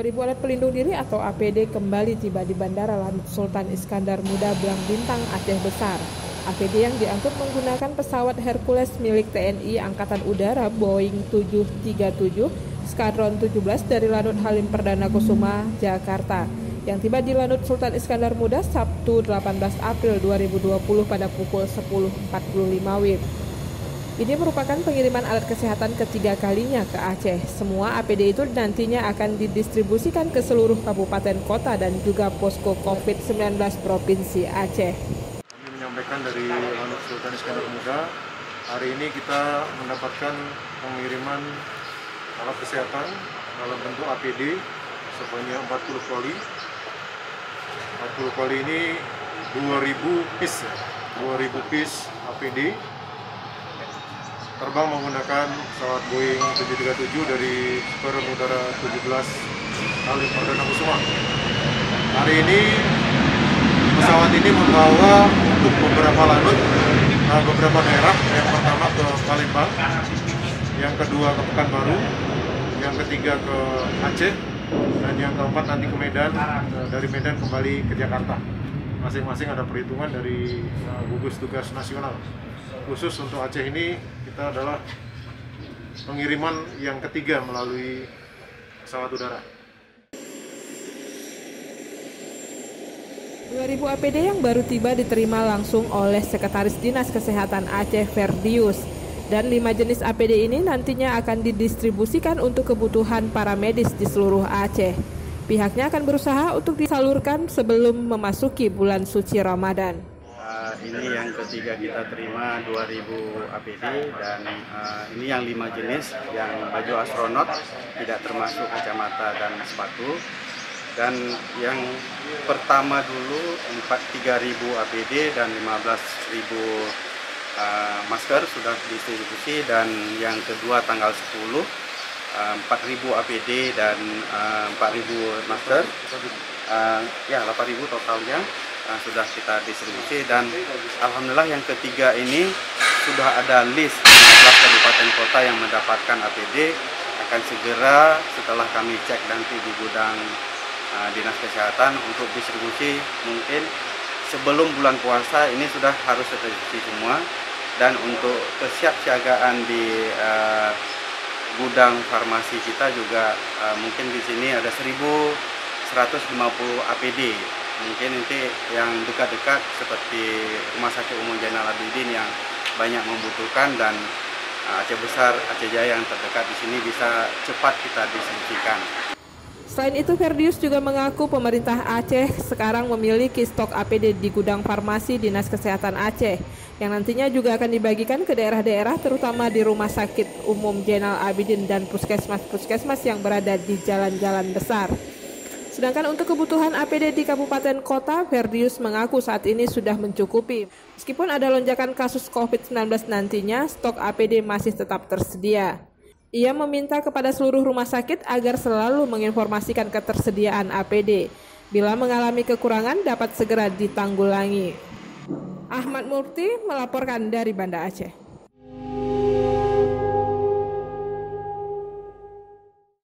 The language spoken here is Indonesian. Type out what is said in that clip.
2.000 alat pelindung diri atau APD kembali tiba di Bandara Lanut Sultan Iskandar Muda Belang Bintang, Aceh Besar. APD yang diangkut menggunakan pesawat Hercules milik TNI Angkatan Udara Boeing 737 Skadron 17 dari Lanut Halim Perdana Kusuma, Jakarta, yang tiba di Lanut Sultan Iskandar Muda Sabtu 18 April 2020 pada pukul 10.45 WIB. Ini merupakan pengiriman alat kesehatan ketiga kalinya ke Aceh. Semua APD itu nantinya akan didistribusikan ke seluruh kabupaten kota dan juga posko COVID-19 Provinsi Aceh. Kami menyampaikan dari Lanut Sultan Iskandar Muda, hari ini kita mendapatkan pengiriman alat kesehatan dalam bentuk APD sebanyak 40 kali. 40 kali ini 2000 piece APD. Terbang menggunakan pesawat Boeing 737 dari Skuadron Udara 17 Halim Perdana Kusuma. Hari ini pesawat ini membawa untuk beberapa lanut, beberapa daerah. Yang pertama ke Palembang, yang kedua ke Pekanbaru, yang ketiga ke Aceh, dan yang keempat nanti ke Medan. Dari Medan kembali ke Jakarta. Masing-masing ada perhitungan dari gugus tugas nasional. Khusus untuk Aceh ini kita adalah pengiriman yang ketiga melalui pesawat udara. 2.000 APD yang baru tiba diterima langsung oleh Sekretaris Dinas Kesehatan Aceh Ferdius, dan 5 jenis APD ini nantinya akan didistribusikan untuk kebutuhan para medis di seluruh Aceh. Pihaknya akan berusaha untuk disalurkan sebelum memasuki bulan suci Ramadan. Ini yang ketiga kita terima 2000 APD, dan ini yang 5 jenis, yang baju astronot tidak termasuk kacamata dan sepatu. Dan yang pertama dulu 3.000 APD dan 15.000 masker sudah didistribusi, dan yang kedua tanggal 10 4.000 APD dan 4.000 masker, 8.000 totalnya sudah kita distribusi. Dan alhamdulillah yang ketiga ini sudah ada list 15 kabupaten kota yang mendapatkan APD. Akan segera setelah kami cek nanti di gudang Dinas Kesehatan untuk distribusi, mungkin sebelum bulan puasa ini sudah harus terdistribusi semua. Dan untuk kesiapsiagaan di gudang farmasi kita juga mungkin di sini ada 1.150 APD. Mungkin nanti yang dekat-dekat seperti Rumah Sakit Umum Zainal Abidin yang banyak membutuhkan, dan Aceh Besar, Aceh Jaya yang terdekat di sini bisa cepat kita distribusikan. Selain itu, Ferdius juga mengaku pemerintah Aceh sekarang memiliki stok APD di gudang farmasi Dinas Kesehatan Aceh, yang nantinya juga akan dibagikan ke daerah-daerah, terutama di Rumah Sakit Umum Zainal Abidin dan puskesmas-puskesmas yang berada di jalan-jalan besar. Sedangkan untuk kebutuhan APD di kabupaten kota, Ferdius mengaku saat ini sudah mencukupi. Meskipun ada lonjakan kasus COVID-19 nantinya, stok APD masih tetap tersedia. Ia meminta kepada seluruh rumah sakit agar selalu menginformasikan ketersediaan APD. Bila mengalami kekurangan dapat segera ditanggulangi. Ahmad Murti melaporkan dari Banda Aceh.